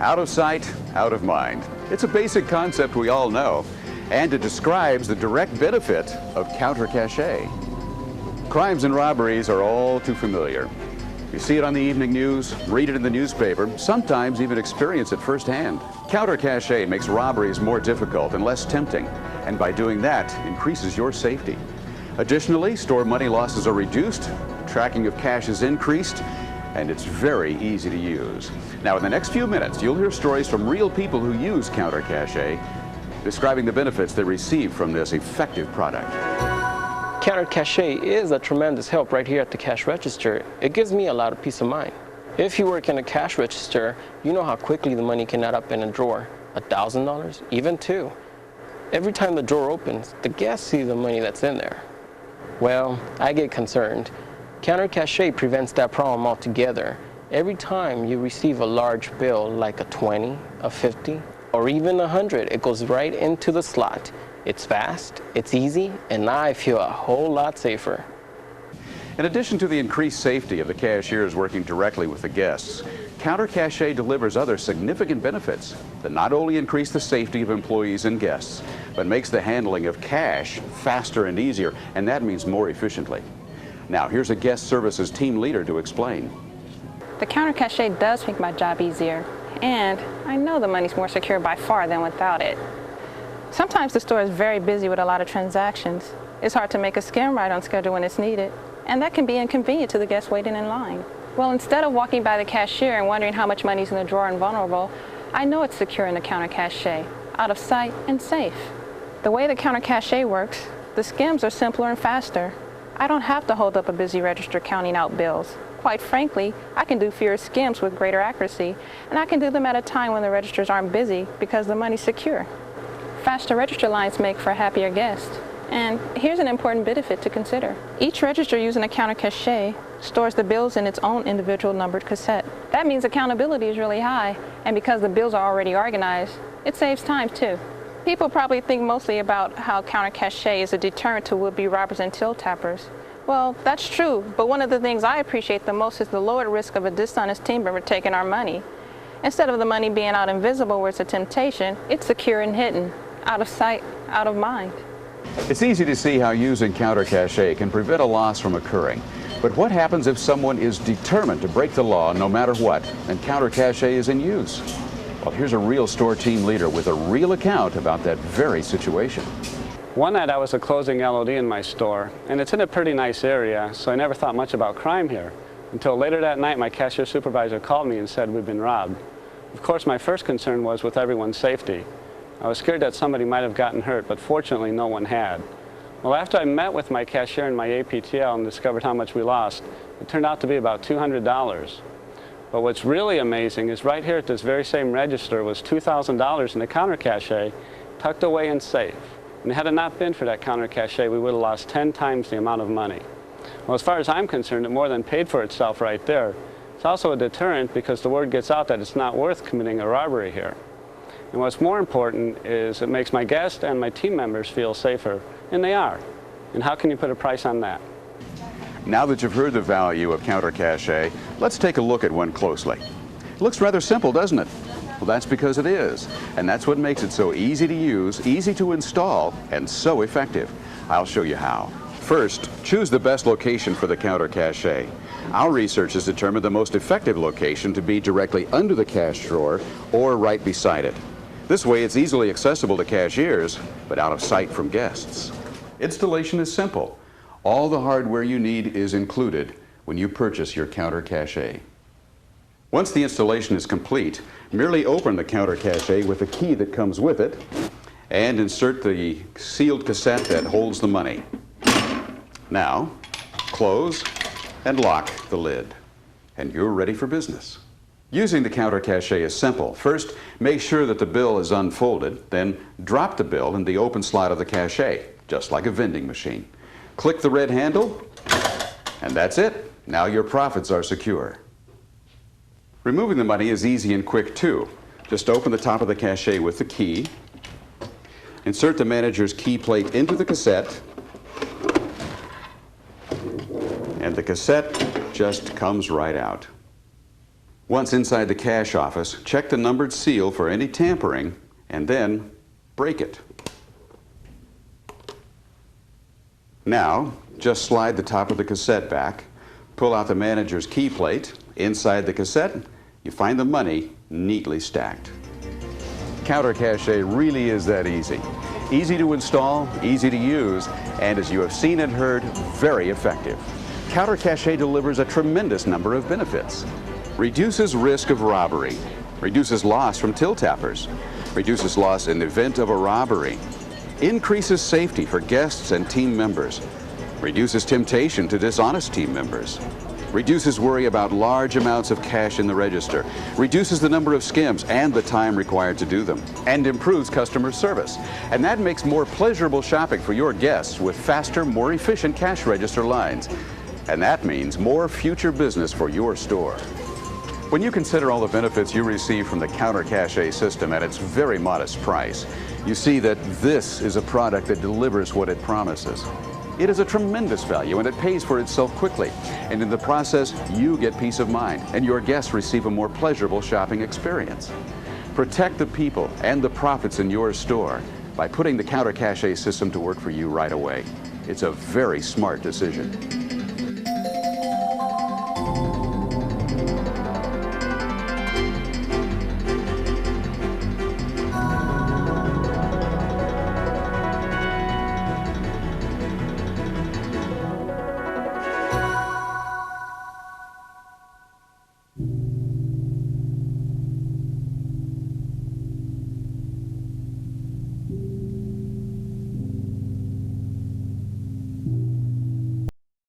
Out of sight, out of mind. It's a basic concept we all know, and it describes the direct benefit of counter-cache. Crimes and robberies are all too familiar. You see it on the evening news, read it in the newspaper, sometimes even experience it firsthand. Counter-cache makes robberies more difficult and less tempting, and by doing that, increases your safety. Additionally, store money losses are reduced, tracking of cash is increased, and it's very easy to use. Now, in the next few minutes, you'll hear stories from real people who use counter-cache, describing the benefits they receive from this effective product. Counter-cache is a tremendous help right here at the cash register. It gives me a lot of peace of mind. If you work in a cash register, you know how quickly the money can add up in a drawer. $1,000, even $2,000. Every time the drawer opens, the guests see the money that's in there. Well, I get concerned. Counter-cache prevents that problem altogether. Every time you receive a large bill like a 20, a 50, or even 100, it goes right into the slot. It's fast, it's easy, and I feel a whole lot safer. In addition to the increased safety of the cashiers working directly with the guests, counter-cache delivers other significant benefits that not only increase the safety of employees and guests, but makes the handling of cash faster and easier, and that means more efficiently. Now, here's a guest services team leader to explain. The counter-cache does make my job easier, and I know the money's more secure by far than without it. Sometimes the store is very busy with a lot of transactions. It's hard to make a skim right on schedule when it's needed, and that can be inconvenient to the guests waiting in line. Well, instead of walking by the cashier and wondering how much money's in the drawer and vulnerable, I know it's secure in the counter-cache, out of sight and safe. The way the counter-cache works, the skims are simpler and faster. I don't have to hold up a busy register counting out bills. Quite frankly, I can do fewer skims with greater accuracy, and I can do them at a time when the registers aren't busy because the money's secure. Faster register lines make for happier guests. And here's an important benefit to consider. Each register using a counter-cache stores the bills in its own individual numbered cassette. That means accountability is really high, and because the bills are already organized, it saves time too. People probably think mostly about how counter-cache is a deterrent to would-be robbers and till tappers. Well, that's true, but one of the things I appreciate the most is the lowered risk of a dishonest team member taking our money. Instead of the money being out invisible where it's a temptation, it's secure and hidden, out of sight, out of mind. It's easy to see how using counter-cache can prevent a loss from occurring. But what happens if someone is determined to break the law no matter what, and counter-cache is in use? Well, here's a real store team leader with a real account about that very situation. One night I was a closing LOD in my store, and it's in a pretty nice area, so I never thought much about crime here. Until later that night, my cashier supervisor called me and said we'd been robbed. Of course, my first concern was with everyone's safety. I was scared that somebody might have gotten hurt, but fortunately no one had. Well, after I met with my cashier and my APTL and discovered how much we lost, it turned out to be about $200. But what's really amazing is right here at this very same register was $2,000 in a counter-cache tucked away and safe. And had it not been for that counter-cache, we would have lost 10 times the amount of money. Well, as far as I'm concerned, it more than paid for itself right there. It's also a deterrent because the word gets out that it's not worth committing a robbery here. And what's more important is it makes my guests and my team members feel safer, and they are. And how can you put a price on that? Now that you've heard the value of counter-cache, let's take a look at one closely. It looks rather simple, doesn't it? Well, that's because it is, and that's what makes it so easy to use, easy to install, and so effective. I'll show you how. First, choose the best location for the counter-cache. Our research has determined the most effective location to be directly under the cash drawer or right beside it. This way it's easily accessible to cashiers, but out of sight from guests. Installation is simple. All the hardware you need is included when you purchase your counter-cache. Once the installation is complete, merely open the counter-cache with the key that comes with it and insert the sealed cassette that holds the money. Now, close and lock the lid, and you're ready for business. Using the counter-cache is simple. First, make sure that the bill is unfolded, then drop the bill in the open slot of the cache, just like a vending machine. Click the red handle, and that's it. Now your profits are secure. Removing the money is easy and quick too. Just open the top of the cache with the key, insert the manager's key plate into the cassette, and the cassette just comes right out. Once inside the cash office, check the numbered seal for any tampering and then break it. Now, just slide the top of the cassette back, pull out the manager's key plate. Inside the cassette, you find the money neatly stacked. Counter Cache really is that easy. Easy to install, easy to use, and as you have seen and heard, very effective. Counter Cache delivers a tremendous number of benefits. Reduces risk of robbery, reduces loss from till tappers, reduces loss in the event of a robbery, increases safety for guests and team members, reduces temptation to dishonest team members, reduces worry about large amounts of cash in the register, reduces the number of skims and the time required to do them, and improves customer service. And that makes more pleasurable shopping for your guests with faster, more efficient cash register lines. And that means more future business for your store. When you consider all the benefits you receive from the Counter Cache system at its very modest price, you see that this is a product that delivers what it promises. It is a tremendous value and it pays for itself quickly. And in the process, you get peace of mind and your guests receive a more pleasurable shopping experience. Protect the people and the profits in your store by putting the Counter Cache system to work for you right away. It's a very smart decision.